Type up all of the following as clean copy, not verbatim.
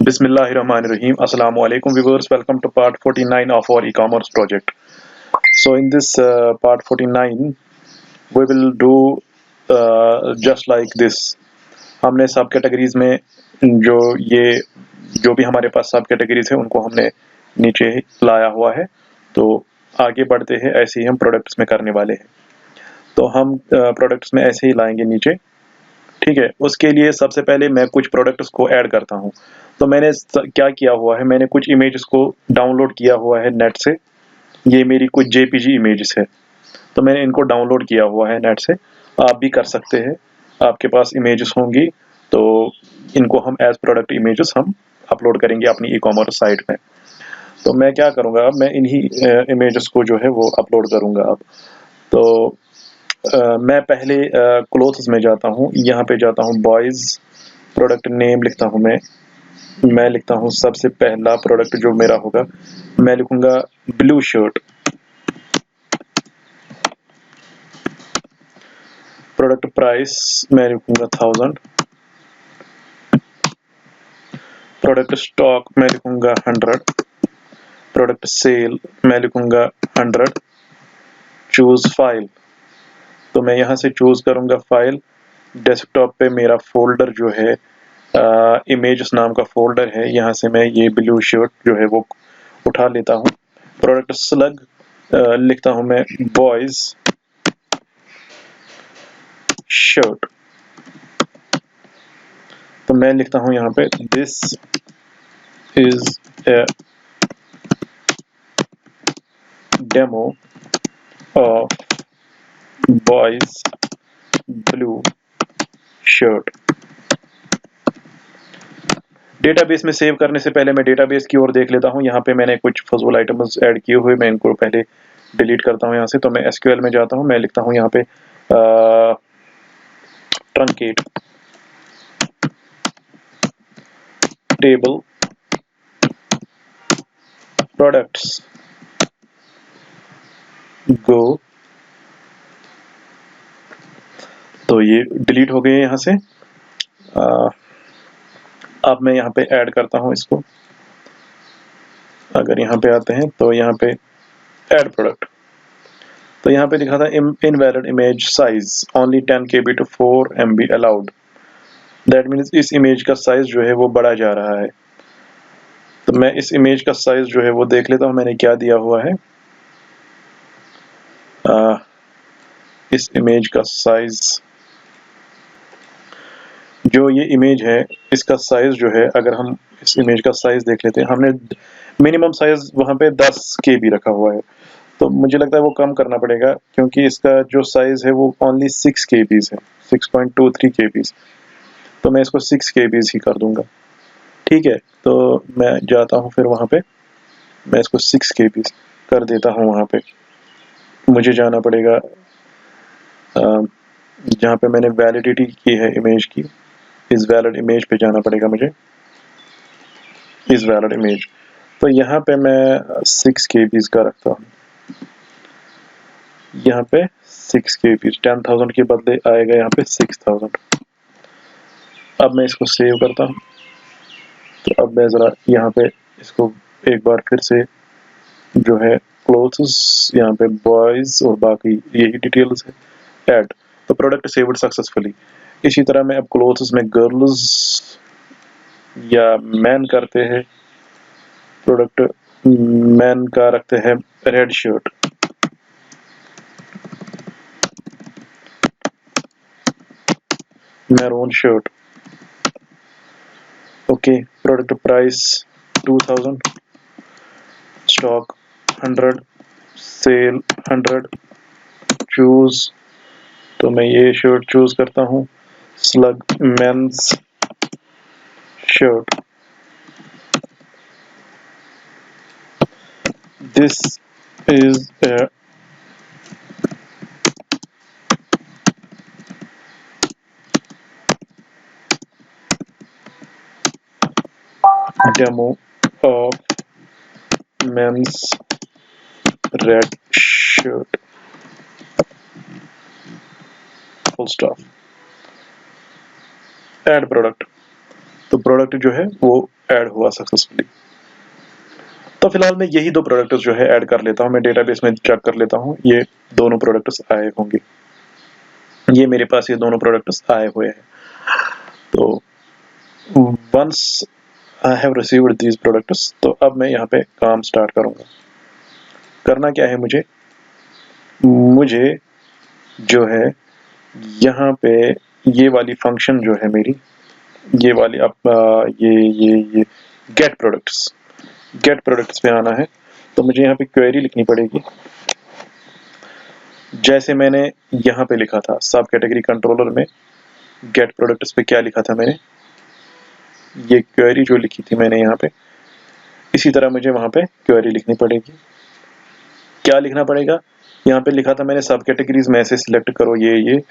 Bismillahirrahmanirrahim. Assalamu alaikum viewers. Welcome to part 49 of our e-commerce project. So in this part 49 we will do just like this. हमने सब categories में जो भी हमारे पास सब categories है उनको हमने नीचे लाया हुआ है। तो आगे बढ़ते हैं, ऐसे ही हम प्रोडक्ट्स में करने वाले हैं। तो हम प्रोडक्ट्स में ऐसे ही लाएंगे नीचे, ठीक है। उसके लिए सबसे पहले मैं कुछ प्रोडक्ट्स को ऐड करता हूँ। तो मैंने क्या किया हुआ है, मैंने कुछ इमेजेस को डाउनलोड किया हुआ है नेट से। ये मेरी कुछ जेपीजी इमेजेस है, तो मैंने इनको डाउनलोड किया हुआ है नेट से। आप भी कर सकते हैं, आपके पास इमेजेस होंगी तो इनको हम एज प्रोडक्ट इमेजेस हम अपलोड करेंगे अपनी ई कॉमर्स साइट में। तो मैं क्या करूँगा, अब मैं इन्हीं इमेजेस को जो है वो अपलोड करूँगा अब। तो मैं पहले क्लोथ्स में जाता हूँ, यहाँ पे जाता हूँ बॉयज़, प्रोडक्ट नेम लिखता हूँ मैं लिखता हूँ सबसे पहला प्रोडक्ट जो मेरा होगा, मैं लिखूंगा ब्लू शर्ट। प्रोडक्ट प्राइस मैं लिखूंगा 1000। प्रोडक्ट स्टॉक मैं लिखूंगा 100। प्रोडक्ट सेल मैं लिखूंगा 100। चूज फाइल, तो मैं यहाँ से चूज करूंगा फाइल। डेस्कटॉप पे मेरा फोल्डर जो है इमेजेस नाम का फोल्डर है, यहाँ से मैं ये ब्लू शर्ट जो है वो उठा लेता हूँ। प्रोडक्ट स्लग लिखता हूँ मैं बॉयज शर्ट। तो मैं लिखता हूँ यहाँ पे this is a demo of boys blue shirt. Database में सेव करने से पहले मैं डेटाबेस की ओर देख लेता हूँ। यहाँ पे मैंने कुछ फजूल आइटम्स ऐड किए हुए, मैं इनको पहले डिलीट करता हूँ यहाँ से। तो मैं एसक्यूएल में जाता हूँ, मैं लिखता हूँ यहाँ पे ट्रंकेट टेबल प्रोडक्ट्स गो। तो ये डिलीट हो गए यहाँ से। अब मैं यहाँ पे ऐड करता हूँ इसको। अगर यहाँ पे आते हैं तो यहाँ पे ऐड प्रोडक्ट, तो यहाँ पे लिखा था invalid image size only 10 KB to 4 MB allowed. That means इस इमेज का साइज जो है वो बढ़ा जा रहा है। तो मैं इस इमेज का साइज जो है वो देख लेता हूँ, मैंने क्या दिया हुआ है। इस इमेज का साइज, जो ये इमेज है इसका साइज जो है, अगर हम इस इमेज का साइज देख लेते हैं, हमने मिनिमम साइज वहाँ पे 10 KB रखा हुआ है। तो मुझे लगता है वो कम करना पड़ेगा, क्योंकि इसका जो साइज है वो ओनली 6 KB है, 6.23 KB। तो मैं इसको 6 KB ही कर दूंगा, ठीक है। तो मैं जाता हूँ फिर वहाँ पे, मैं इसको 6 KB कर देता हूँ। वहाँ पे मुझे जाना पड़ेगा जहाँ पे मैंने वैलिडिटी की है इमेज की, इस वैलिड इमेज पे जाना पड़ेगा मुझे, इस वैलिड इमेज। तो यहाँ पे मैं 6 KB का रखता हूँ, यहाँ पे 6 KB, 10,000 के बदले आएगा यहाँ पे 6000। अब मैं इसको सेव करता हूँ। तो अब मैं ज़रा यहाँ पे इसको एक बार फिर से जो है क्लोथ्स, यहाँ पे बॉयज़ और बाकी यही डिटेल्स है, ऐड। तो प्रोडक्ट सेव्ड सक्सेसफुली। इसी तरह मैं अब क्लोथ्स में गर्ल्स या मैन करते हैं, प्रोडक्ट मैन का रखते हैं red shirt. Maroon shirt, okay. Product price 2000, stock 100, sale 100, choose, तो मैं ये शर्ट चूज करता हूँ, slug men's shirt. This is a demo of men's red shirt, full stop। Add product, तो प्रोडक्ट जो है वो ऐड हुआ सक्सेसफुली। तो फिलहाल मैं यही दो प्रोडक्ट्स जो है ऐड कर लेता हूँ, मैं डेटाबेस में चेक कर लेता हूँ, ये दोनों प्रोडक्ट्स आए होंगे, ये मेरे पास ये दोनों प्रोडक्ट्स आए हुए हैं। तो once I have received these products, तो अब मैं यहाँ पे काम स्टार्ट करूँगा। करना क्या है मुझे जो है यहाँ पे ये वाली फंक्शन जो है मेरी, ये वाली अब ये गेट प्रोडक्ट्स पे आना है। तो मुझे यहाँ पे क्वेरी लिखनी पड़ेगी, जैसे मैंने यहाँ पे लिखा था सब कैटेगरी कंट्रोलर में गेट प्रोडक्ट्स पे क्या लिखा था मैंने, ये क्वेरी जो लिखी थी मैंने यहाँ पे, इसी तरह मुझे वहाँ पे क्वेरी लिखनी पड़ेगी। क्या लिखना पड़ेगा, यहाँ पे लिखा था मैंने सब कैटेगरीज में से सिलेक्ट करो ये,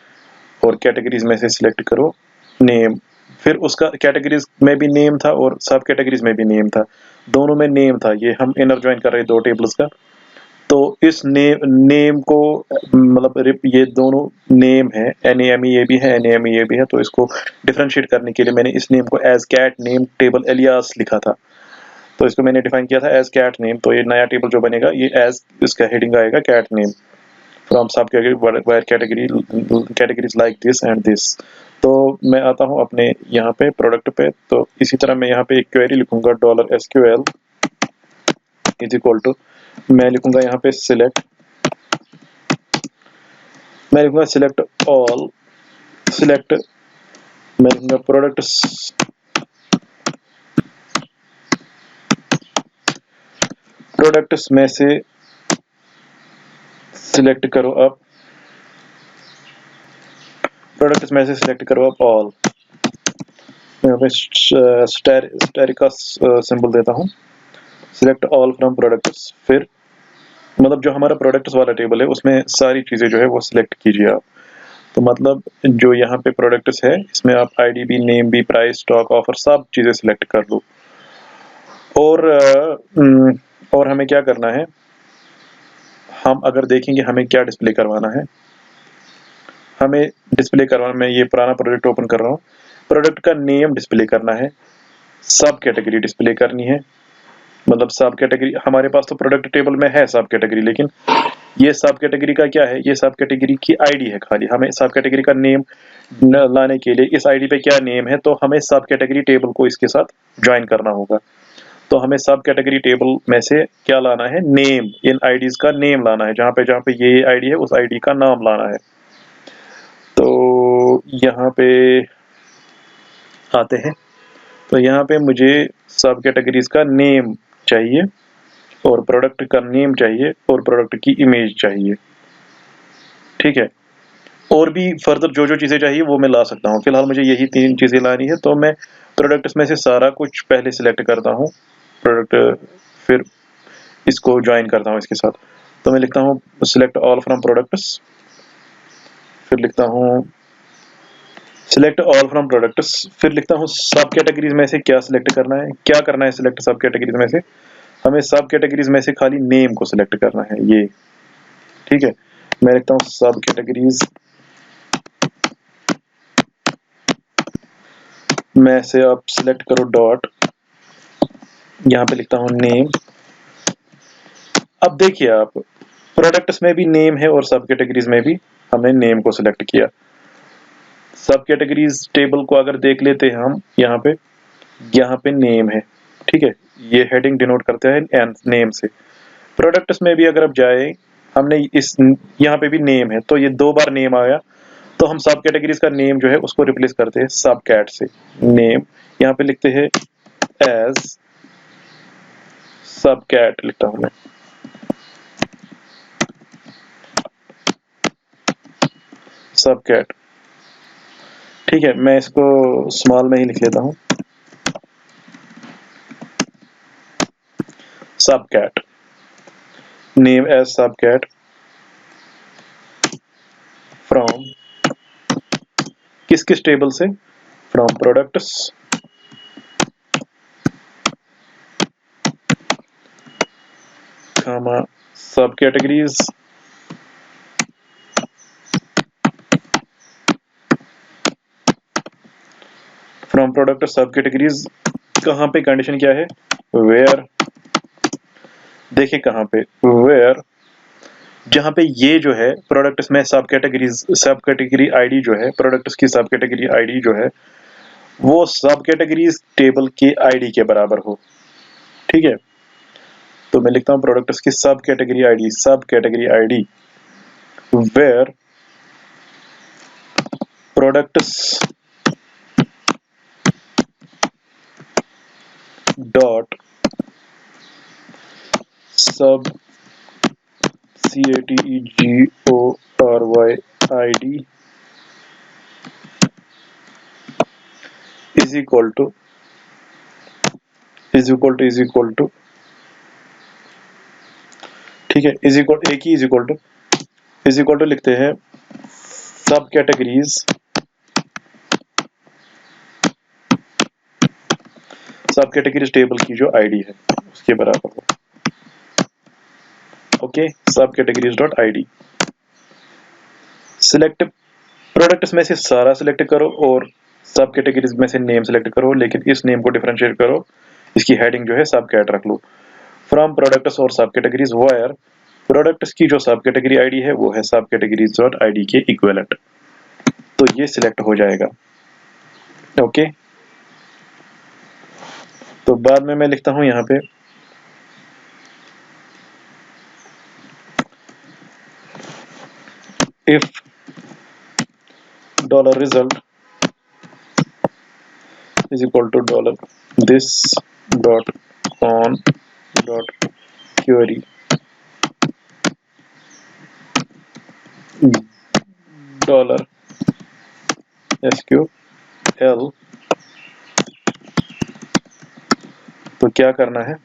और कैटेगरीज में से सिलेक्ट करो नेम, फिर उसका कैटेगरीज में भी नेम था और सब कैटेगरीज में भी नेम था, दोनों में नेम था। ये हम इनर ज्वाइन कर रहे दो टेबल्स का, तो इस नेम को मतलब ये दोनों नेम है, NAME ये भी है, NAME ये भी है, तो इसको डिफरेंशिएट करने के लिए मैंने इस नेम को as cat name table alias लिखा था। तो इसको मैंने डिफाइन किया था एज कैट नेम, तो ये नया टेबल जो बनेगा ये एज इसका हेडिंग आएगा कैट नेम फ्रॉम सब categories like this and this. तो मैं आता हूँ अपने यहाँ पे प्रोडक्ट पे, तो इसी तरह मैं यहाँ पे एक क्वेरी लिखूंगा $SQL इज इक्वल टू, मैं लिखूंगा यहाँ पे सिलेक्ट, मैं लिखूंगा सिलेक्ट ऑल, सिलेक्ट, मैं लिखूंगा प्रोडक्ट्स में से सिलेक्ट करो अब, प्रोडक्ट्स में से सिलेक्ट करो अब ऑल, यहाँ पे स्टेरिक का सिंबल देता हूँ, सिलेक्ट ऑल फ्रॉम प्रोडक्ट्स, फिर मतलब जो हमारा प्रोडक्ट्स वाला टेबल है उसमें सारी चीज़ें जो है वो सिलेक्ट कीजिए आप। तो मतलब जो यहाँ पे प्रोडक्ट्स है इसमें आप ID भी, नेम भी, प्राइस, स्टॉक, ऑफर सब चीज़ें सिलेक्ट कर लो। और हमें क्या करना है, हम अगर देखेंगे हमें क्या डिस्प्ले करवाना है, हमें डिस्प्ले करवाना, मैं ये पुराना प्रोडक्ट ओपन कर रहा हूँ, प्रोडक्ट का नेम डिस्प्ले करना है, सब कैटेगरी डिस्प्ले करनी है, मतलब सब कैटेगरी हमारे पास तो प्रोडक्ट टेबल में है सब कैटेगरी, लेकिन ये सब कैटेगरी का क्या है, ये सब कैटेगरी की ID है खाली, हमें सब कैटेगरी का नेम लाने के लिए इस ID पे क्या नेम है, तो हमें सब कैटेगरी टेबल को इसके साथ ज्वाइन करना होगा। तो हमें सब कैटेगरी टेबल में से क्या लाना है, नेम, इन IDs का नेम लाना है, जहाँ पे ये ID है उस ID का नाम लाना है। तो यहाँ पे आते हैं, तो यहाँ पे मुझे सब कैटेगरीज का नेम चाहिए और प्रोडक्ट का नेम चाहिए और प्रोडक्ट की इमेज चाहिए, ठीक है। और भी फर्दर जो जो चीज़ें चाहिए वो मैं ला सकता हूँ, फिलहाल मुझे यही 3 चीज़ें लानी है। तो मैं प्रोडक्ट्स में से सारा कुछ पहले सिलेक्ट करता हूँ प्रोडक्ट, फिर इसको ज्वाइन करता हूँ इसके साथ। तो मैं लिखता हूँ सिलेक्ट ऑल फ्रॉम प्रोडक्ट्स, फिर लिखता हूँ सिलेक्ट ऑल फ्रॉम प्रोडक्ट्स, फिर लिखता हूँ सब कैटेगरीज में से क्या सिलेक्ट करना है, क्या करना है सिलेक्ट सब कैटेगरीज में से, हमें सब कैटेगरीज में से खाली नेम को सिलेक्ट करना है ये, ठीक है। मैं लिखता हूँ सब कैटेगरीज में से आप सिलेक्ट करो डॉट, यहाँ पे लिखता हूँ नेम। अब देखिए आप प्रोडक्ट्स में भी नेम है और सब कैटेगरीज में भी हमने नेम को सिलेक्ट किया। सब कैटेगरीज टेबल को अगर देख लेते हैं हम, यहाँ पे नेम है, ठीक है, ये हेडिंग डिनोट करते हैं नेम से। प्रोडक्ट्स में भी अगर आप जाए, हमने इस यहाँ पे भी नेम है, तो ये 2 बार नेम आया, तो हम सब कैटेगरीज का नेम जो है उसको रिप्लेस करते हैं सब कैट से, नेम यहाँ पे लिखते हैं एज सब कैट, लिखता हूं मैं सब कैट, ठीक है। मैं इसको स्मॉल में ही लिख लेता हूँ, sub cat, name as sub cat from किस किस टेबल से, from products, comma sub categories, from from product sub categories, कहाँ पे कंडीशन क्या है, वेयर, देखिए कहाँ पे, वेयर, जहाँ पे ये जो है प्रोडक्ट्स में सब कैटेगरी आईडी जो है, प्रोडक्ट्स की सब कैटेगरी आईडी जो है वो सब कैटेगरीज टेबल के आईडी के बराबर हो। ठीक है, तो मैं लिखता हूँ प्रोडक्ट्स की sub category ID where products dot sub category id is equal to ठीक है, इज इक्वल टू लिखते हैं सब कैटेगरीज टेबल की जो आईडी है उसके बराबर हो। ओके, सब categories dot ID, select products में से सारा सिलेक्ट करो और सब कैटेगरीज में से नेम सिलेक्ट करो, लेकिन इस नेम को डिफरेंशिएट करो, इसकी हेडिंग जो है सब कैट रख लो। फ्रॉम प्रोडक्ट्स और सब कैटेगरीज वायर प्रोडक्ट्स की जो सब कैटेगरी आईडी है वो है सब कैटेगरीज डॉट आईडी के इक्विवेलेंट, तो ये सिलेक्ट हो जाएगा। ओके, तो बाद में मैं लिखता हूं यहां पे if dollar result is equal to dollar this dot on dot query dollar SQL, तो क्या करना है,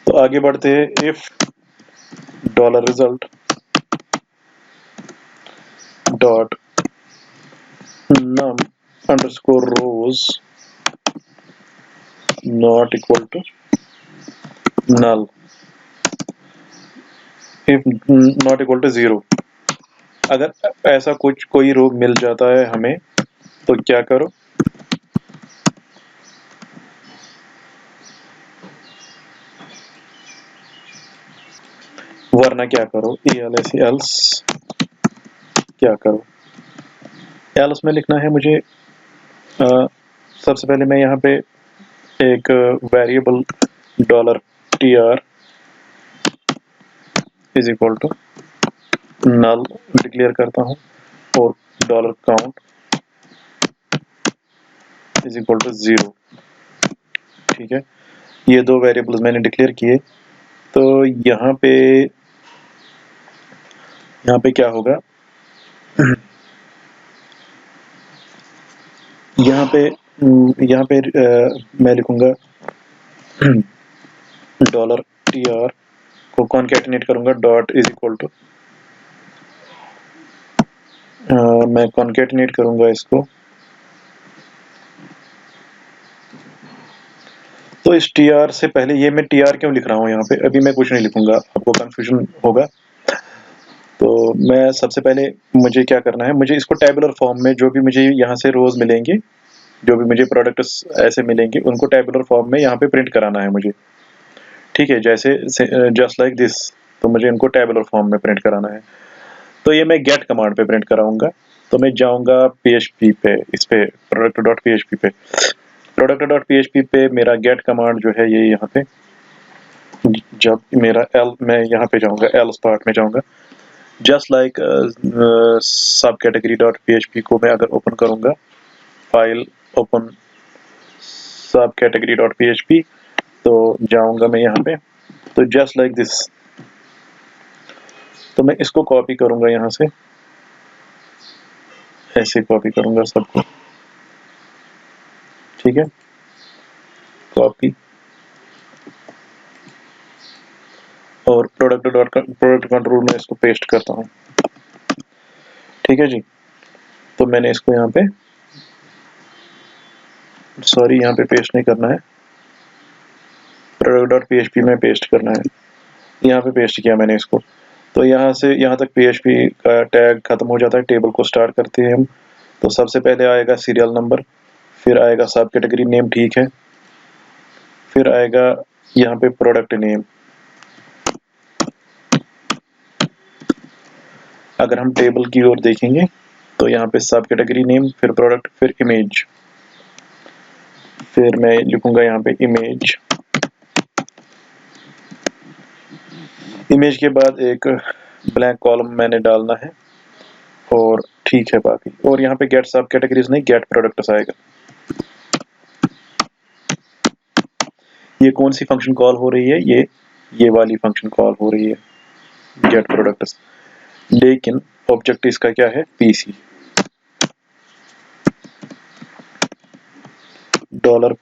तो आगे बढ़ते हैं, if dollar result dot num underscore rows not equal to null, if not equal to 0, अगर ऐसा कुछ कोई रो मिल जाता है हमें तो क्या करो, वरना क्या करो, else क्या करो, else में लिखना है मुझे सबसे पहले मैं यहाँ पे एक variable dollar TR is equal to null declare करता हूँ और dollar count is equal to 0। ठीक है, ये दो वेरिएबल्स मैंने डिक्लेयर किए, तो यहाँ पे क्या होगा, यहाँ पे मैं लिखूंगा डॉलर TR को कॉन्कैटिनेट करूंगा डॉट इज इक्वल टू, मैं कॉन्कैटिनेट करूंगा इसको, तो इस TR से पहले ये मैं TR क्यों लिख रहा हूँ यहाँ पे, अभी मैं कुछ नहीं लिखूंगा, आपको कंफ्यूजन होगा। तो मैं सबसे पहले मुझे क्या करना है, मुझे इसको टेबुलर फॉर्म में जो भी मुझे यहाँ से रोज मिलेंगे, जो भी मुझे प्रोडक्ट्स ऐसे मिलेंगे उनको टेबुलर फॉर्म में यहाँ पे प्रिंट कराना है मुझे। ठीक है, जैसे जस्ट लाइक दिस, तो मुझे इनको टेबुलर फॉर्म में प्रिंट कराना है, तो ये मैं गेट कमांड पे प्रिंट कराऊंगा। तो मैं जाऊंगा PHP पे, इस पे product.php पे, product.php पे मेरा गेट कमांड जो है ये यहाँ पे, जब मेरा मैं यहाँ पे जाऊंगा else पार्ट में जाऊंगा, जस्ट लाइक सब कैटेगरी डॉट PHP को मैं अगर ओपन करूंगा, फाइल ओपन सब कैटेगरी डॉट PHP, तो जाऊंगा मैं यहाँ पे, तो जस्ट लाइक दिस, तो मैं इसको कॉपी करूंगा यहाँ से, ऐसे कॉपी करूंगा सबको। ठीक है, कॉपी और प्रोडक्ट कंट्रोल में इसको पेस्ट करता हूँ। ठीक है जी, तो मैंने इसको यहाँ पे, सॉरी यहाँ पे पेस्ट नहीं करना है, product.php में पेस्ट करना है, यहाँ पे पेस्ट किया मैंने इसको। तो यहाँ से यहाँ तक PHP का टैग खत्म हो जाता है, टेबल को स्टार्ट करते हैं हम, तो सबसे पहले आएगा सीरियल नंबर, फिर आएगा सब कैटेगरी नेम, ठीक है, फिर आएगा यहाँ पे प्रोडक्ट नेम। अगर हम टेबल की ओर देखेंगे तो यहाँ पे सब कैटेगरी नेम, फिर प्रोडक्ट, फिर इमेज, फिर मैं लिखूंगा यहाँ पे इमेज। इमेज के बाद एक ब्लैंक कॉलम मैंने डालना है और ठीक है बाकी। और यहाँ पे गेट सब कैटेगरीज नहीं, गेट प्रोडक्ट्स आएगा। ये कौन सी फंक्शन कॉल हो रही है? ये वाली फंक्शन कॉल हो रही है, गेट प्रोडक्ट्स। लेकिन ऑब्जेक्ट इसका क्या है? पीसी।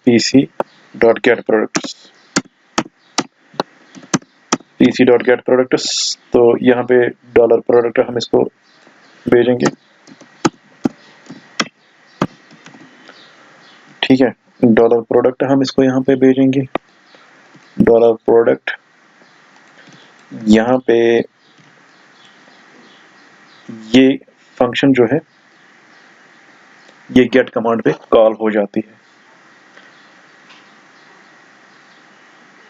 $pc.getProducts, pc.getProducts। तो यहाँ पे डॉलर प्रोडक्ट हम इसको भेजेंगे, ठीक है। डॉलर प्रोडक्ट हम इसको यहाँ पे भेजेंगे, डॉलर प्रोडक्ट। यहाँ पे ये फंक्शन जो है ये गेट कमांड पे कॉल हो जाती है,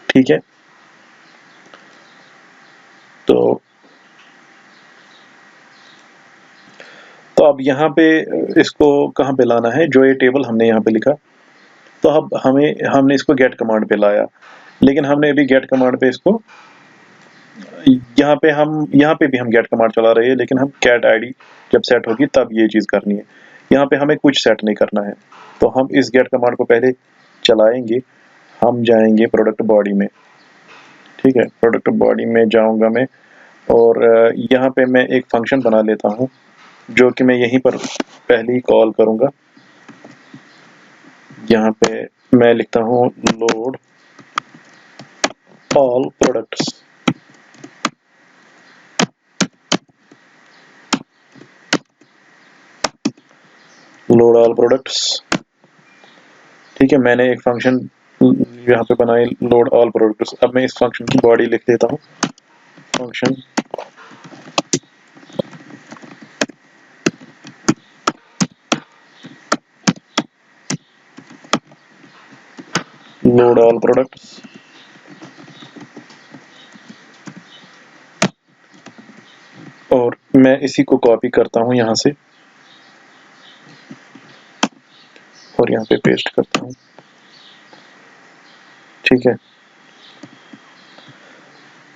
ठीक है। तो अब यहाँ पे इसको कहाँ पे लाना है? जो ये टेबल हमने यहाँ पे लिखा, तो अब हमने इसको गेट कमांड पे लाया, लेकिन हमने अभी गेट कमांड पे इसको यहाँ पे भी हम गेट कमांड चला रहे हैं, लेकिन हम कैट आईडी जब सेट होगी तब ये चीज़ करनी है। यहाँ पे हमें कुछ सेट नहीं करना है, तो हम इस गेट कमांड को पहले चलाएंगे। हम जाएंगे प्रोडक्ट बॉडी में, ठीक है। प्रोडक्ट बॉडी में जाऊंगा मैं, और यहाँ पे मैं एक फंक्शन बना लेता हूँ जो कि मैं यहीं पर पहले ही कॉल करूंगा। यहाँ पे मैं लिखता हूँ load all products, load all products, ठीक है। मैंने एक फंक्शन यहाँ पे बनाई लोड ऑल प्रोडक्ट्स। अब मैं इस फंक्शन की बॉडी लिख देता हूँ, फंक्शन लोड ऑल प्रोडक्ट्स। और मैं इसी को कॉपी करता हूँ यहाँ से और यहाँ पे पेस्ट करता हूँ, ठीक है।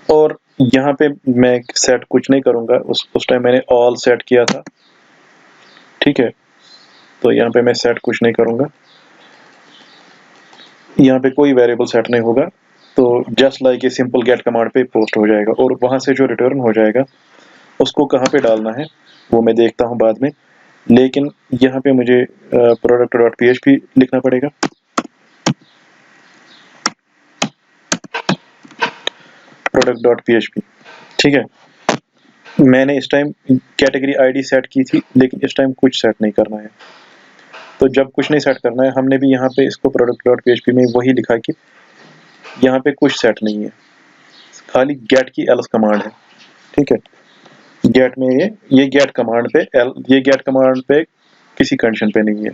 और यहाँ पे मैं सेट कुछ नहीं करूंगा, उस टाइम मैंने ऑल सेट किया था, ठीक है। तो यहाँ पे मैं सेट कुछ नहीं करूंगा, यहाँ पे कोई वेरिएबल सेट नहीं होगा। तो जस्ट लाइक ये सिंपल गेट कमांड पे पोस्ट हो जाएगा, और वहां से जो रिटर्न हो जाएगा उसको कहाँ पे डालना है वो मैं देखता हूँ बाद में। लेकिन यहाँ पे मुझे product.php लिखना पड़ेगा, product.php, ठीक है। मैंने इस टाइम कैटेगरी आईडी सेट की थी, लेकिन इस टाइम कुछ सेट नहीं करना है। तो जब कुछ नहीं सेट करना है, हमने भी यहाँ पे इसको product.php में वही लिखा कि यहाँ पे कुछ सेट नहीं है, खाली गेट की एल्स कमांड है, ठीक है। गेट में ये गेट कमांड पे ये गेट कमांड पे किसी कंडीशन पे नहीं है,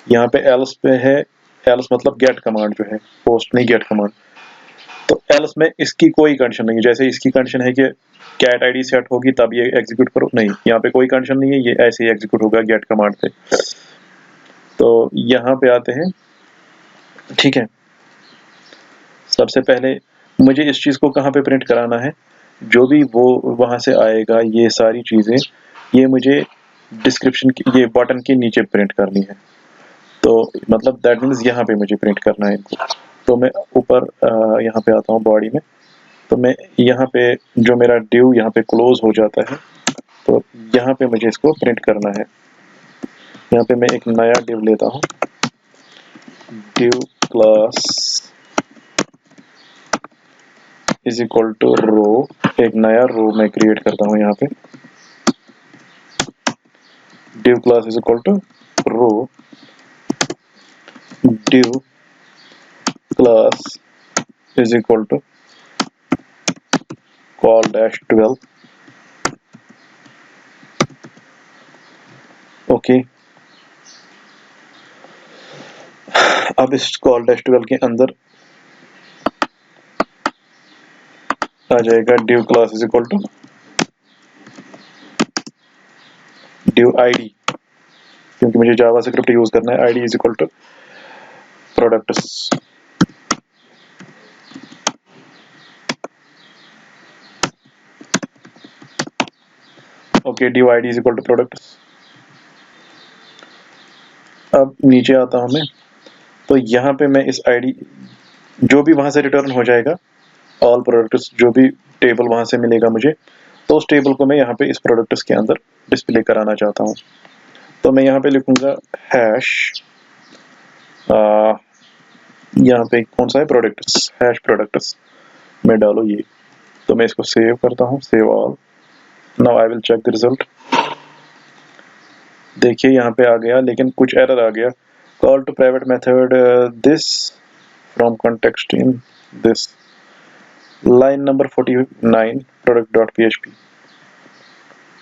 यहाँ पे एल्स पे है। एल्स मतलब गेट कमांड जो है, पोस्ट नहीं गेट कमांड। तो एल्स में इसकी कोई कंडीशन नहीं है, जैसे इसकी कंडीशन है कि कैट आईडी सेट होगी तब ये एग्जीक्यूट करो, नहीं, यहाँ पे कोई कंडीशन नहीं है, ये ऐसे ही एग्जीक्यूट होगा गेट कमांड पे। तो यहाँ पे आते हैं, ठीक है। सबसे पहले मुझे इस चीज को कहाँ पे प्रिंट कराना है? जो भी वो वहां से आएगा, ये सारी चीजें ये मुझे डिस्क्रिप्शन की, ये बटन के नीचे प्रिंट करनी है। तो मतलब दैट मीन्स यहाँ पे मुझे प्रिंट करना है इनको। तो मैं ऊपर यहाँ पे आता हूँ बॉडी में, तो मैं यहाँ पे जो मेरा ड्यू यहाँ पे क्लोज हो जाता है, तो यहाँ पे मुझे इसको प्रिंट करना है। यहाँ पे मैं एक नया डिव लेता हूँ, div class is equal to row. एक नया रो मैं क्रिएट करता हूँ यहाँ पे, div class is equal to row, div class is equal to call dash 12, okay। अब इस कॉल टेस्टिकल के अंदर आ जाएगा div class is equal to div id, क्योंकि मुझे जावास्क्रिप्ट यूज करना है। id is equal to products. Okay, div id is equal to products. अब नीचे आता हूं मैं, तो यहाँ पे मैं इस id जो भी वहां से रिटर्न हो जाएगा, ऑल प्रोडक्ट्स, जो भी टेबल वहां से मिलेगा मुझे, तो उस टेबल को मैं यहाँ पे इस प्रोडक्ट्स के अंदर डिस्प्ले कराना चाहता हूँ। तो मैं यहाँ पे लिखूंगा हैश, यहाँ पे कौन सा है, प्रोडक्ट्स, हैश प्रोडक्ट्स मैं डालो ये। तो मैं इसको सेव करता हूँ, save all. Now I will check the result. देखिए यहाँ पे आ गया, लेकिन कुछ एरर आ गया। Call to private method this from context in this, line number 49 product.php,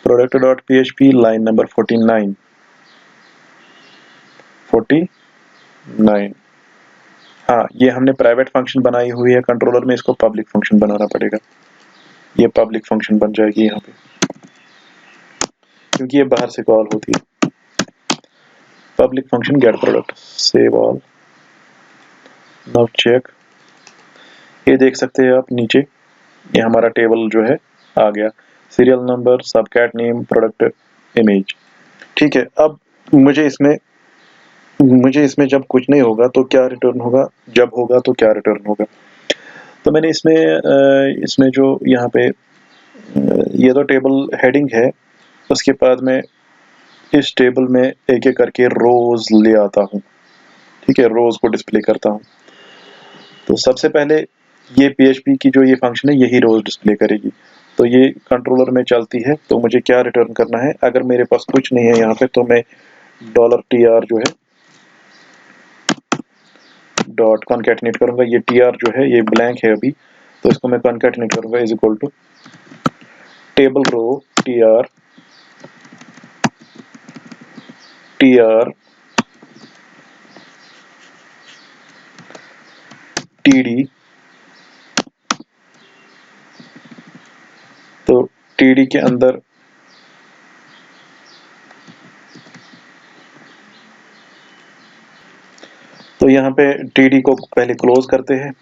product.php line number 49। हाँ, ये हमने प्राइवेट फंक्शन बनाई हुई है कंट्रोलर में, इसको पब्लिक फंक्शन बनाना पड़ेगा। ये पब्लिक फंक्शन बन जाएगी यहाँ पे, क्योंकि ये बाहर से कॉल होती है। Public function get product, save all. Now check, ये देख सकते हैं आप नीचे, ये हमारा टेबल जो है आ गया, serial number, sub cat name, product, image. ठीक है, अब मुझे इसमें जब कुछ नहीं होगा तो क्या रिटर्न होगा, जब होगा तो क्या रिटर्न होगा। तो मैंने इसमें जो यहाँ पे ये तो टेबल हेडिंग है, उसके बाद में इस टेबल में एक एक करके रोज ले आता हूँ। ठीक है, रोज को डिस्प्ले करता हूँ। तो सबसे पहले ये PHP की जो ये फंक्शन है, यही रोज डिस्प्ले करेगी। तो ये कंट्रोलर में चलती है, तो मुझे क्या रिटर्न करना है। अगर मेरे पास कुछ नहीं है यहाँ पे, तो मैं $tr जो है डॉट कॉन्कैटिनेट करूंगा। ये tr जो है ये ब्लैंक है अभी, तो इसको मैं कॉन्कैटिनेट करूंगा, is equal to table row tr td। तो td के अंदर तो यहाँ पे td को पहले क्लोज करते हैं,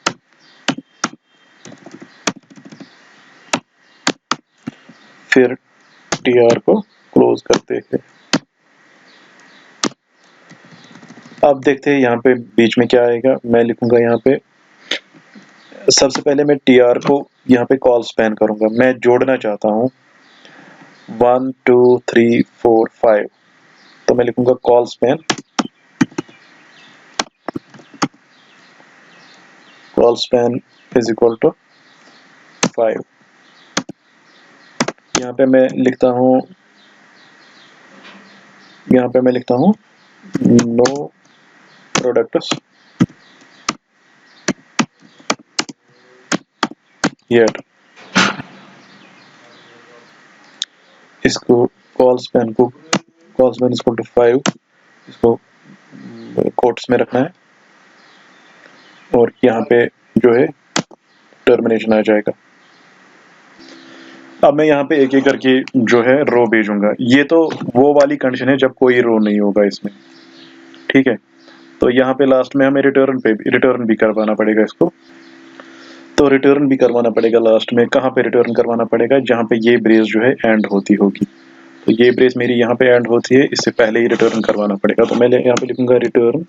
फिर tr को क्लोज करते हैं। अब देखते हैं यहाँ पे बीच में क्या आएगा। मैं लिखूंगा यहाँ पे, सबसे पहले मैं tr को यहाँ पे कॉल स्पैन करूंगा। मैं जोड़ना चाहता हूँ 1 2 3 4 5, तो मैं लिखूंगा colspan, colspan is equal to 5। यहाँ पे मैं लिखता हूँ नो प्रोडक्ट्स येट। इसको colspan is equal to 5, इसको कोट्स में रखना है, और यहाँ पे जो है टर्मिनेशन आ जाएगा। अब मैं यहाँ पे एक एक करके जो है रो भेजूंगा। ये तो वो वाली कंडीशन है जब कोई रो नहीं होगा इसमें। ठीक है, तो यहाँ पे लास्ट में हमें रिटर्न भी करवाना पड़ेगा इसको। तो रिटर्न भी करवाना पड़ेगा लास्ट में। कहाँ पे रिटर्न करवाना पड़ेगा, जहाँ पे ये ब्रेस जो है एंड होती होगी। तो ये ब्रेस मेरी यहाँ पे एंड होती है, इससे पहले ही रिटर्न करवाना पड़ेगा। तो मैं यहाँ पे लिखूंगा रिटर्न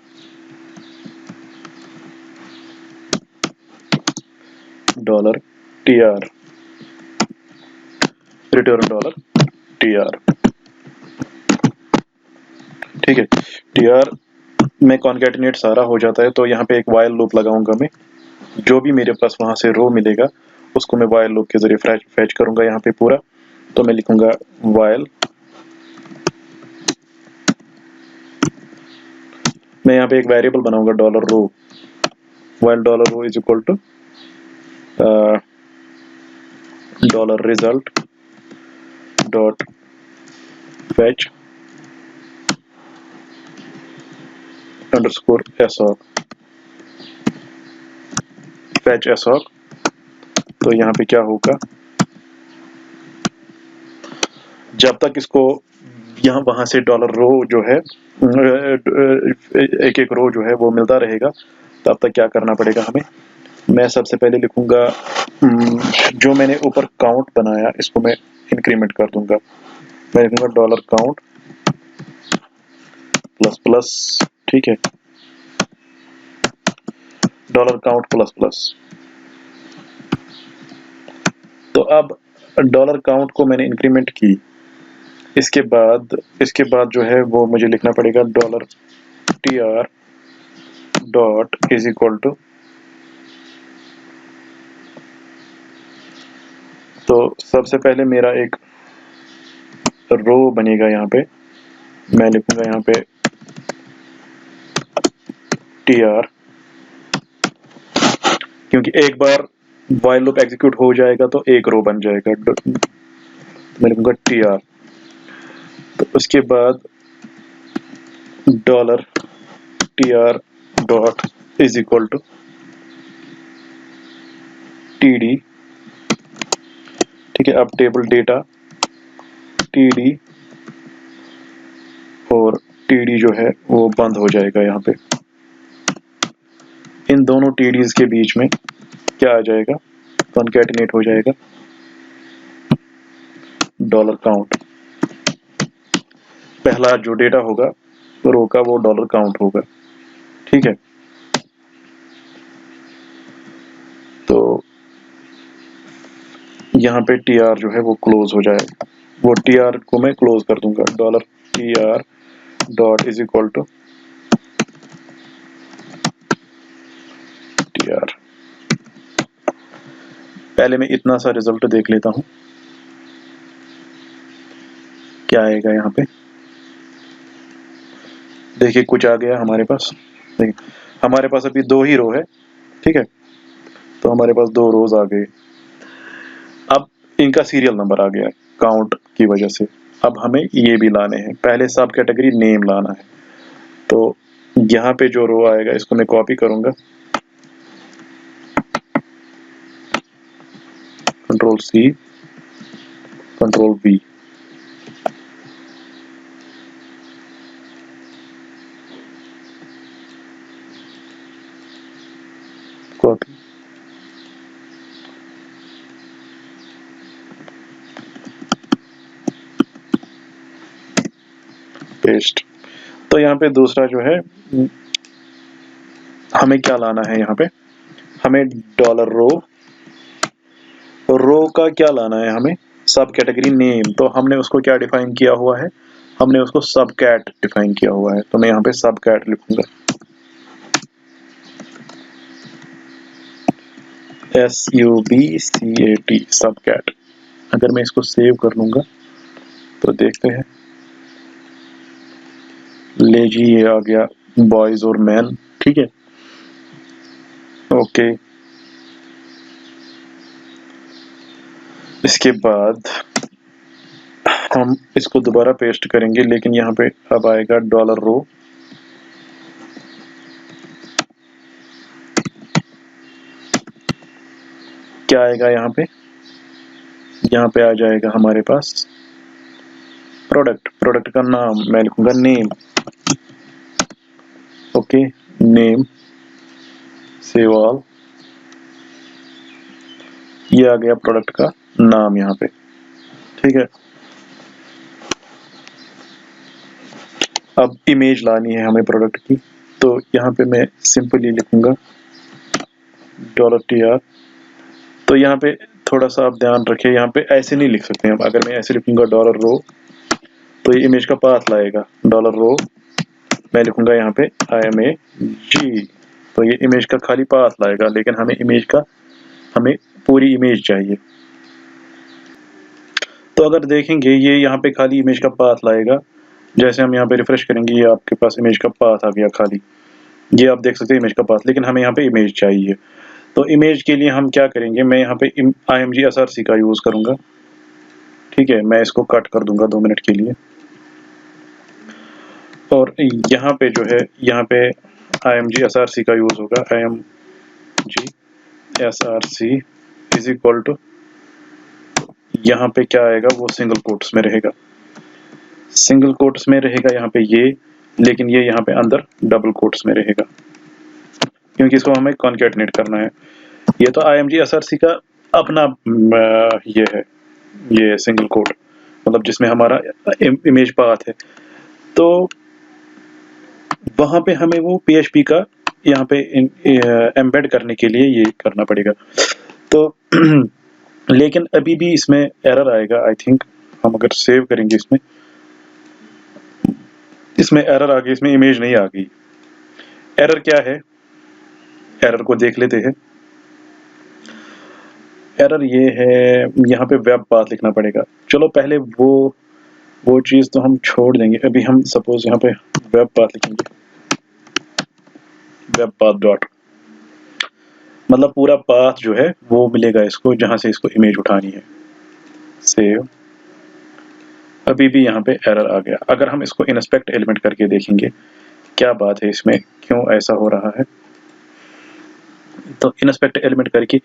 $tr, रिटर्न $tr। ठीक है, tr में कॉन्कैटिनेट सारा हो जाता है, तो यहाँ पे एक वाइल लूप लगाऊंगा मैं। जो भी मेरे पास वहां से रो मिलेगा उसको मैं वाइल लूप के जरिए फैच करूंगा यहाँ पे पूरा। तो मैं लिखूंगा वाइल, मैं यहाँ पे एक वेरिएबल बनाऊंगा $row, while $row is equal to $result dot fetch _ sr। fetch assoc, तो यहाँ पे क्या होगा, जब तक इसको यहाँ वहां से डॉलर रो जो है एक एक रो जो है वो मिलता रहेगा, तब तक क्या करना पड़ेगा हमें। मैं सबसे पहले लिखूंगा जो मैंने ऊपर काउंट बनाया इसको मैं इंक्रीमेंट कर दूंगा। मैं लिखूंगा डॉलर काउंट प्लस प्लस, ठीक है, डॉलर काउंट प्लस प्लस। तो अब डॉलर काउंट को मैंने इंक्रीमेंट की, इसके बाद जो है वो मुझे लिखना पड़ेगा dollar tr dot is equal to, तो सबसे पहले मेरा एक रो बनेगा यहाँ पे, मैं लिखूंगा यहाँ पे tr, क्योंकि एक बार while लूप एग्जीक्यूट हो जाएगा तो एक रो बन जाएगा, मैं लिखूंगा tr। तो उसके बाद dollar tr dot is equal to td, ठीक है। अब टेबल डेटा td और td जो है वो बंद हो जाएगा, यहाँ पे इन दोनों td's के बीच में क्या आ जाएगा, कॉन्कैटिनेट हो जाएगा डॉलर काउंट। पहला जो डेटा होगा रो का वो डॉलर काउंट होगा, ठीक है। तो यहाँ पे tr जो है वो क्लोज हो जाएगा, वो tr को मैं क्लोज कर दूंगा, dollar tr dot is equal to tr। पहले मैं इतना सा रिजल्ट देख लेता हूँ क्या आएगा यहाँ पे। देखिए कुछ आ गया हमारे पास, देखिए हमारे पास अभी 2 ही रो है, ठीक है। तो हमारे पास 2 रोज आ गए। अब इनका सीरियल नंबर आ गया काउंट की वजह से। अब हमें ये भी लाने हैं, पहले सब कैटेगरी नेम लाना है। तो यहाँ पे जो रो आएगा इसको मैं कॉपी करूंगा, control C control V, copy paste. तो यहाँ पे दूसरा जो है हमें क्या लाना है, यहाँ पे हमें डॉलर रो का क्या लाना है, हमें सब कैटेगरी नेम। तो हमने उसको क्या डिफाइन किया हुआ है, हमने उसको सब कैट डिफाइन किया हुआ है। तो मैं यहाँ पे सब कैट लिखूंगा, SUBCAT सब कैट। अगर मैं इसको सेव कर लूंगा तो देखते हैं, ले जी ये आ गया बॉयज और मैन, ठीक है, ओके। इसके बाद हम इसको दोबारा पेस्ट करेंगे, लेकिन यहाँ पे अब आएगा डॉलर रो, क्या आएगा यहाँ पे आ जाएगा हमारे पास प्रोडक्ट का नाम मैं लिखूंगा name, okay, name save all, ये आ गया प्रोडक्ट का नाम यहाँ पे, ठीक है। अब इमेज लानी है हमें प्रोडक्ट की, तो यहाँ पे मैं सिंपली लिखूंगा $tr। तो यहाँ पे थोड़ा सा आप ध्यान रखें, यहाँ पे ऐसे नहीं लिख सकते हम। अगर मैं ऐसे लिखूंगा डॉलर रो तो ये इमेज का पाथ लाएगा, डॉलर रो मैं लिखूंगा यहाँ पे IMAG, तो ये इमेज का खाली पाथ लाएगा, लेकिन हमें पूरी इमेज चाहिए। तो अगर देखेंगे ये यहाँ पे खाली इमेज का पाथ लाएगा, जैसे हम यहाँ पे रिफ्रेश करेंगे ये आपके पास इमेज का पाथ आ गया खाली, ये आप देख सकते हैं इमेज का पाथ, लेकिन हमें यहाँ पे इमेज चाहिए। तो इमेज के लिए हम क्या करेंगे, मैं यहाँ पे IMG SRC का यूज करूंगा, ठीक है। मैं इसको कट कर दूंगा 2 मिनट के लिए, और यहाँ पे जो है यहाँ पे IMG SRC का यूज होगा, IMG src is equal to, यहाँ पे क्या आएगा वो सिंगल कोट्स में रहेगा, सिंगल कोट्स में रहेगा यहाँ पे ये, लेकिन ये यहाँ पे अंदर डबल कोट्स में रहेगा, क्योंकि इसको हमें कॉन्केटनेट करना है। ये तो img src का अपना ये है, ये सिंगल कोट मतलब जिसमें हमारा इमेज पाथ है, तो वहां पे हमें वो PHP का यहाँ पे एम्बेड करने के लिए ये करना पड़ेगा। तो लेकिन अभी भी इसमें एरर आएगा आई थिंक, हम अगर सेव करेंगे इसमें एरर आ गई, इसमें इमेज नहीं आ गई। एरर क्या है, एरर को देख लेते हैं। एरर ये है, यहाँ पे वेब पाथ लिखना पड़ेगा। चलो पहले वो चीज़ तो हम छोड़ देंगे, अभी हम सपोज यहाँ पे वेब पाथ लिखेंगे, वेब पाथ डॉट, मतलब पूरा पाथ जो है वो मिलेगा इसको जहाँ से इसको इमेज उठानी है। सेव, अभी भी यहाँ पे एरर आ गया। अगर हम इसको इंस्पेक्ट एलिमेंट करके देखेंगे क्या बात है इसमें, क्यों ऐसा हो रहा है, तो इंस्पेक्ट एलिमेंट करके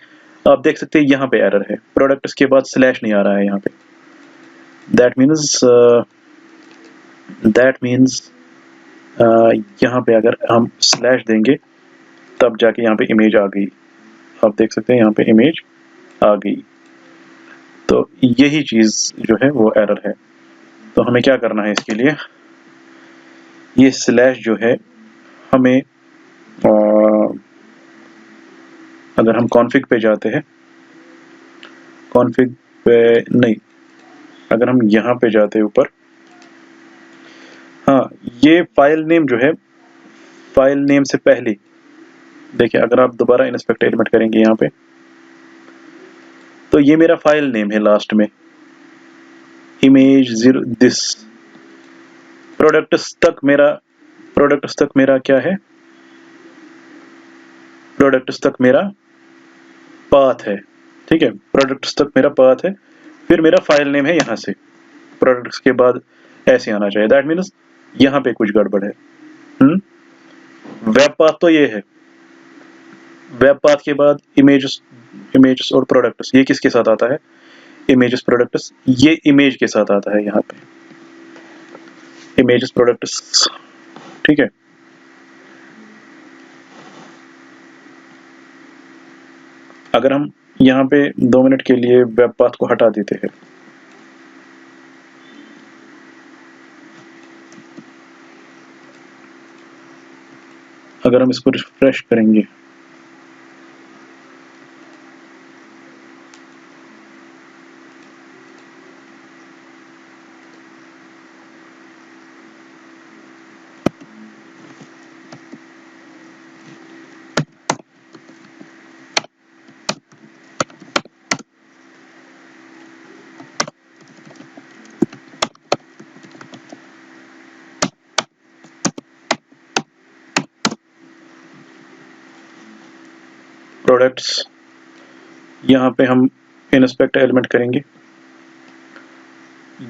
आप देख सकते हैं यहाँ पे एरर है, प्रोडक्ट्स के बाद स्लैश नहीं आ रहा है यहाँ पे। दैट मीन्स यहाँ पे अगर हम स्लैश देंगे तब जाके यहाँ पे इमेज आ गई, आप देख सकते हैं यहाँ पे इमेज आ गई। तो यही चीज़ जो है वो एरर है। तो हमें क्या करना है इसके लिए, ये स्लैश जो है हमें अगर हम कॉन्फ़िग पे जाते हैं, कॉन्फ़िग पे नहीं, अगर हम यहाँ पे जाते हैं ऊपर, हाँ ये फाइल नेम जो है, फाइल नेम से पहले देखिए, अगर आप दोबारा इंस्पेक्ट एलिमेंट करेंगे यहाँ पे, तो ये मेरा फाइल नेम है लास्ट में, इमेज 0 दिस, प्रोडक्ट्स तक मेरा क्या है, प्रोडक्ट्स तक मेरा पाथ है, ठीक है, प्रोडक्ट्स तक मेरा पाथ है, फिर मेरा फाइल नेम है यहाँ से, प्रोडक्ट्स के बाद ऐसे आना चाहिए। दैट मीन्स यहाँ पे कुछ गड़बड़ है। वेब पाथ तो ये है, वेब पाथ के बाद इमेजेस और प्रोडक्ट्स, ये किसके साथ आता है, इमेजेस प्रोडक्ट्स, ये इमेज के साथ आता है यहाँ पे, इमेजेस प्रोडक्ट्स, ठीक है। अगर हम यहाँ पे 2 मिनट के लिए वेब पाथ को हटा देते हैं, अगर हम इसको रिफ्रेश करेंगे, प्रोडक्ट्स, यहाँ पे हम इंस्पेक्ट एलिमेंट करेंगे,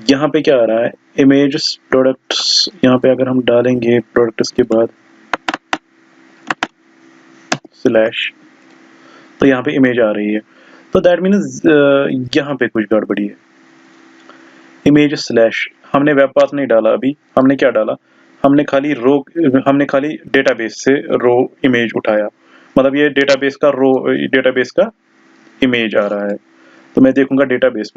यहाँ पे क्या आ रहा है, इमेजेस प्रोडक्ट्स, यहाँ पे अगर हम डालेंगे प्रोडक्ट्स के बाद स्लैश, तो यहाँ पे इमेज आ रही है। तो दैट मीन्स यहाँ पे कुछ गड़बड़ी है। इमेज स्लैश, हमने वेब पाथ नहीं डाला, अभी हमने क्या डाला, हमने खाली डेटाबेस से रो इमेज उठाया, मतलब ये डेटाबेस का इमेज आ रहा है। तो मैं देखूंगा डेटाबेस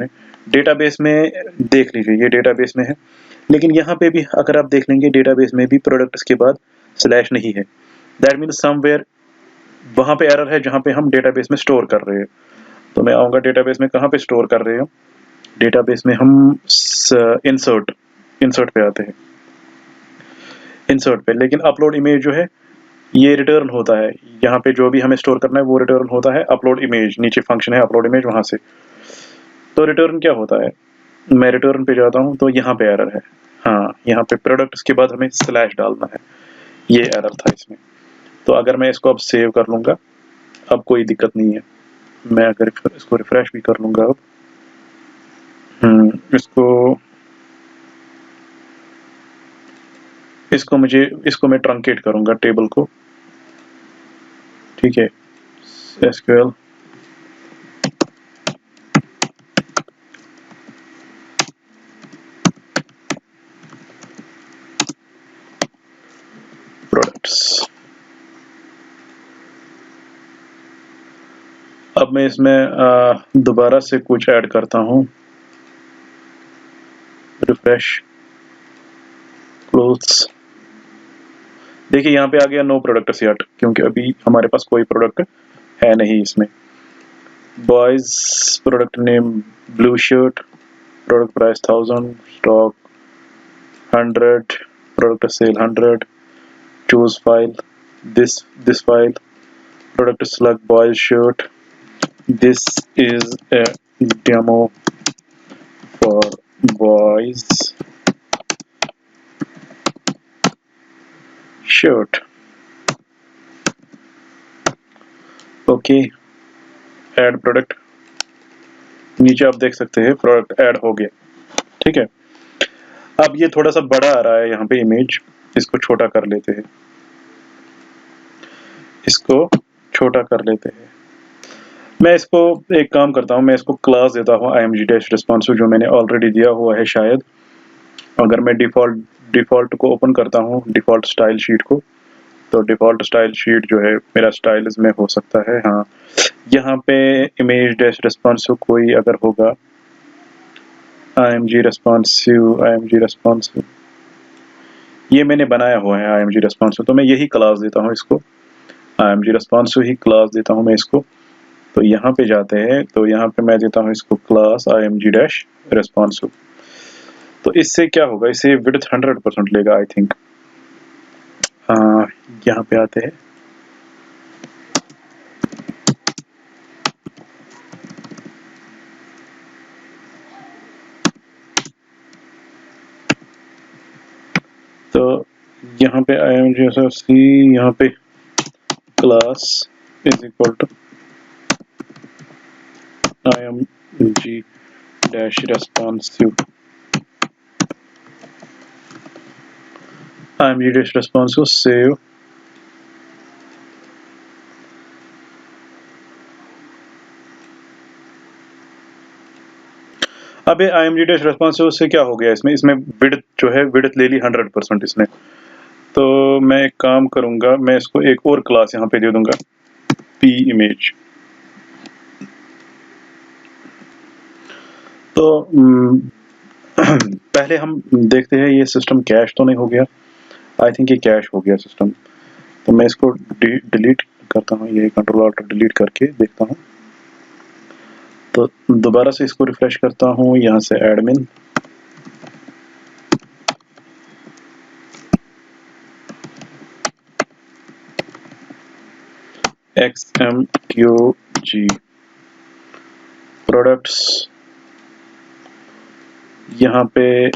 में देख लीजिए, ये डेटाबेस में है, लेकिन यहाँ पे भी अगर आप देख लेंगे डेटाबेस में भी प्रोडक्ट्स के बाद स्लैश नहीं है। दैट मीन्स समवेयर वहाँ पे एरर है जहाँ पे हम डेटाबेस में स्टोर कर रहे हैं। तो मैं आऊँगा डेटाबेस में, कहाँ पे स्टोर कर रहे हो, डेटाबेस में हम इंसर्ट पे आते हैं, इंसर्ट पे, लेकिन अपलोड इमेज जो है ये रिटर्न होता है, यहाँ पे जो भी हमें स्टोर करना है वो रिटर्न होता है अपलोड इमेज, नीचे फंक्शन है अपलोड इमेज, वहाँ से। तो रिटर्न क्या होता है, मैं रिटर्न पे जाता हूँ तो यहाँ पे एरर है, हाँ यहाँ पे प्रोडक्ट्स के बाद हमें स्लैश डालना है, ये एरर था इसमें। तो अगर मैं इसको अब सेव कर लूँगा, अब कोई दिक्कत नहीं है। मैं अगर इसको रिफ्रेश भी कर लूँगा अब, इसको मैं ट्रंकेट करूँगा टेबल को, ठीक है, SQL अब मैं इसमें दोबारा से कुछ ऐड करता हूँ, रिफ्रेश, क्लोथ्स। देखिए यहाँ पे आ गया नो प्रोडक्ट सेट, क्योंकि अभी हमारे पास कोई प्रोडक्ट है नहीं इसमें। Boys product name blue shirt, product price 1000, stock 100, product sale 100, choose file, this file, product select boys shirt, this is a demo for boys shirt। Okay, add product, नीचे आप देख सकते हैं प्रोडक्ट ऐड हो गया। ठीक है, अब ये थोड़ा सा बड़ा आ रहा है यहाँ पे इमेज, इसको छोटा कर लेते हैं, इसको छोटा कर लेते हैं। मैं इसको एक काम करता हूँ, मैं इसको क्लास देता हूँ img-responsive, जो मैंने ऑलरेडी दिया हुआ है शायद। अगर मैं डिफॉल्ट को ओपन करता हूँ, डिफॉल्ट स्टाइल शीट को, तो डिफॉल्ट स्टाइल शीट जो है मेरा स्टाइल इसमें हो सकता है। हाँ, यहाँ पे img-responsive कोई अगर होगा, img-responsive, ये मैंने बनाया हुआ है img-responsive, तो मैं यही क्लास देता हूँ इसको, img-responsive ही क्लास देता हूँ मैं इसको। तो यहाँ पे जाते हैं, तो यहाँ पे मैं देता हूँ इसको क्लास img-responsive। तो इससे क्या होगा, इससे विड्थ 100% लेगा आई थिंक। यहाँ पे आते हैं, तो यहाँ पे img-c, यहाँ पे class is equal to img-responsive, img-responsive save. अब ये img-responsive से क्या हो गया, इसमें विड्थ जो है, विड्थ ले ली 100% इसने। तो मैं एक काम करूंगा, मैं इसको एक और क्लास यहाँ पे दे दूंगा, p image। तो पहले हम देखते हैं ये सिस्टम कैश तो नहीं हो गया। आई थिंक ये कैश हो गया सिस्टम। तो मैं इसको डिलीट करता हूँ, ये कंट्रोल ऑल्ट डिलीट करके देखता हूँ। तो दोबारा से इसको रिफ्रेश करता हूँ, यहाँ से एडमिन, xmqg प्रोडक्ट्स, यहाँ पे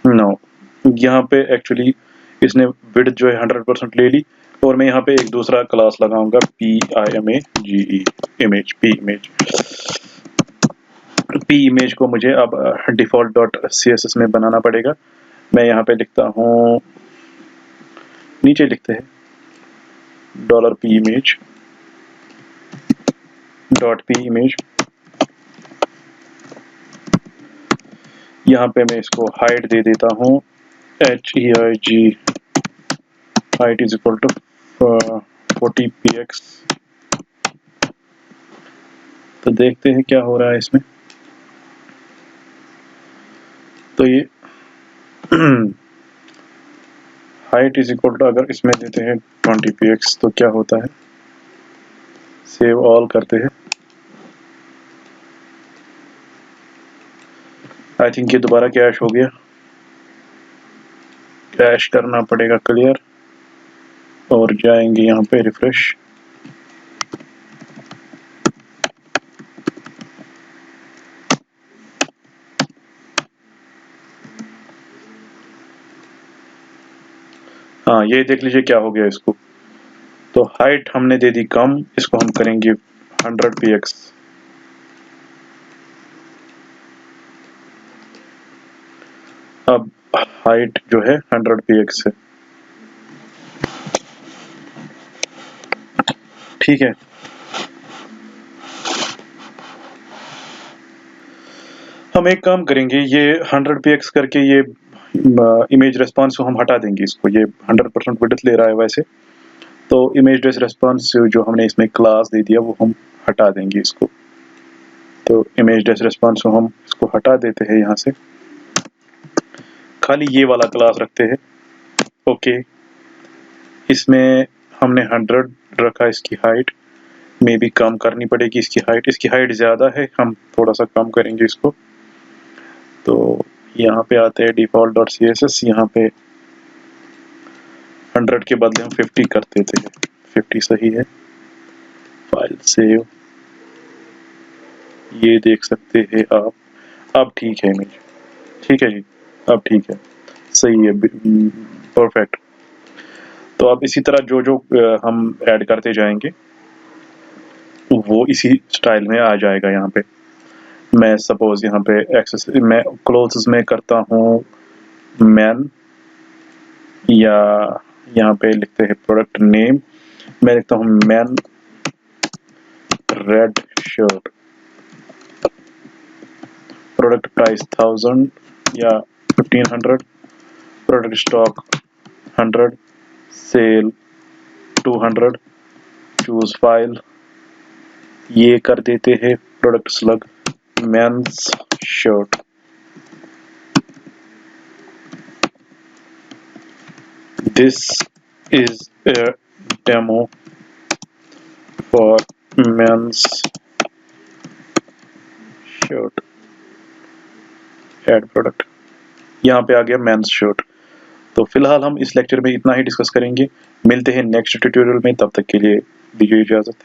नो, यहाँ पे एक्चुअली इसने विड्थ जो है 100% ले ली, और मैं यहाँ पे एक दूसरा क्लास लगाऊंगा, PIMAGE, इमेज, p इमेज को मुझे अब default.css में बनाना पड़ेगा। मैं यहाँ पे लिखता हूँ, नीचे लिखते हैं $p_image, यहाँ पे मैं इसको हाइट दे देता हूँ, HEIG, height is equal to 40px। तो देखते हैं क्या हो रहा है इसमें। तो ये हाइट इज इक्वल टू, अगर इसमें देते हैं 20px तो क्या होता है, सेव ऑल करते हैं। आई थिंक ये दोबारा कैश हो गया, कैश करना पड़ेगा क्लियर, और जाएंगे यहाँ पे रिफ्रेश। हाँ, ये देख लीजिए क्या हो गया इसको। तो हाइट हमने दे दी कम, इसको हम करेंगे 100px। अब हाइट जो है 100px है, ठीक है। हम एक काम करेंगे, ये 100px करके ये इमेज रेस्पॉन्सिव हम हटा देंगे इसको, ये 100% विड्थ ले रहा है वैसे। तो इमेज रेस्पॉन्सिव जो हमने इसमें क्लास दे दिया वो हम हटा देंगे इसको। तो इमेज डेस रिस्पॉन्स को हम इसको हटा देते हैं यहाँ से, खाली ये वाला क्लास रखते हैं। ओके, इसमें हमने 100 रखा, इसकी हाइट में भी कम करनी पड़ेगी। इसकी हाइट ज़्यादा है, हम थोड़ा सा कम करेंगे इसको। तो यहाँ पे आते हैं default.css, यहाँ पे 100 के बदले हम 50 कर देते हैं। 50 सही है। फाइल सेव, ये देख सकते हैं आप, अब ठीक है इमेज, ठीक है जी, अब ठीक है, सही है, परफेक्ट। तो अब इसी तरह जो जो हम ऐड करते जाएंगे वो इसी स्टाइल में आ जाएगा। यहाँ पे मैं सपोज यहाँ पे एक्सेस मैं क्लोथ्स में करता हूँ मैन, या यहाँ पे लिखते हैं प्रोडक्ट नेम, मैं लिखता हूँ man red shirt, product price 1000 या 1500, product stock 100, sale 200, choose file, ये कर देते हैं product slug men's shirt. This is a demo for men's shirt, add product, यहाँ पे आ गया मेंस शर्ट। तो फिलहाल हम इस लेक्चर में इतना ही डिस्कस करेंगे, मिलते हैं नेक्स्ट ट्यूटोरियल में, तब तक के लिए दीजिए इजाजत।